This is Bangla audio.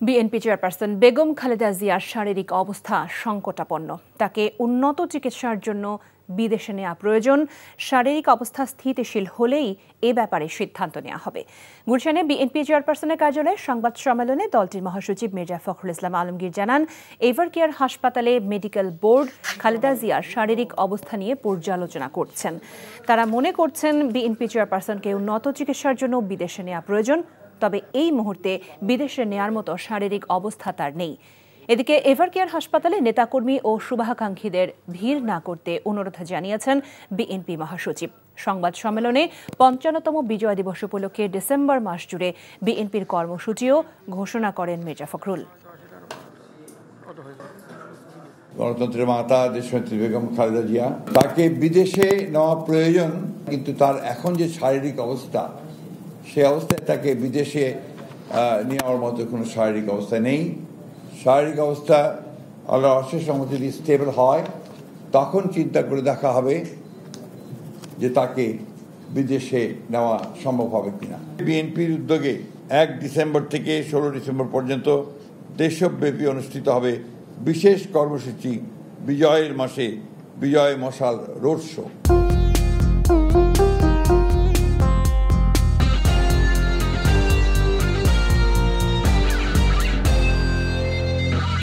বিএনপি চেয়ারপারসন বেগম খালেদা জিয়ার শারীরিক অবস্থা সংকটাপন্ন। তাকে উন্নত চিকিৎসার জন্য বিদেশে নেওয়া প্রয়োজন। শারীরিক অবস্থা স্থিতিশীল হলেই এ ব্যাপারে সিদ্ধান্ত নেওয়া হবে। গুলশানে বিএনপি চেয়ারপারসনের কার্যালয়ে সংবাদ সম্মেলনে দলটির মহাসচিব মির্জা ফখরুল ইসলাম আলমগীর জানান, এভারকেয়ার হাসপাতালে মেডিকেল বোর্ড খালেদা জিয়ার শারীরিক অবস্থা নিয়ে পর্যালোচনা করছেন। তারা মনে করছেন বিএনপি চেয়ারপারসনকে উন্নত চিকিৎসার জন্য বিদেশে নেওয়া প্রয়োজন, তবে এই মুহূর্তে বিদেশে নেয়ার মতো শারীরিক অবস্থা তার নেই। এদিকে এভারকেয়ার হাসপাতালে নেতাকর্মী ও শুভাকাঙ্ক্ষীদের ভিড় না করতে অনুরোধ জানিয়েছেন বিএনপি মহাসচিব। সংবাদ সম্মেলনে ৫৫তম বিজয় দিবস উপলক্ষে ডিসেম্বর মাস জুড়ে বিএনপির কর্মসূচিও ঘোষণা করেন মির্জা ফখরুল। গণতন্ত্রের মাতা দেশনেত্রী বেগম খালেদা জিয়া, তাকে বিদেশে নেওয়া প্রয়োজন, কিন্তু তার এখন যে শারীরিক অবস্থা, সে অবস্থায় তাকে বিদেশে নেওয়ার মতো কোনো শারীরিক অবস্থা নেই। শারীরিক অবস্থা আল্লাহর অশেষ রহমতে যদি স্টেবল হয়, তখন চিন্তা করে দেখা হবে যে তাকে বিদেশে নেওয়া সম্ভব হবে কিনা। বিএনপির উদ্যোগে ১ ডিসেম্বর থেকে ১৬ ডিসেম্বর পর্যন্ত দেশব্যাপী অনুষ্ঠিত হবে বিশেষ কর্মসূচি বিজয়ের মাসে বিজয় মশাল রোড শো।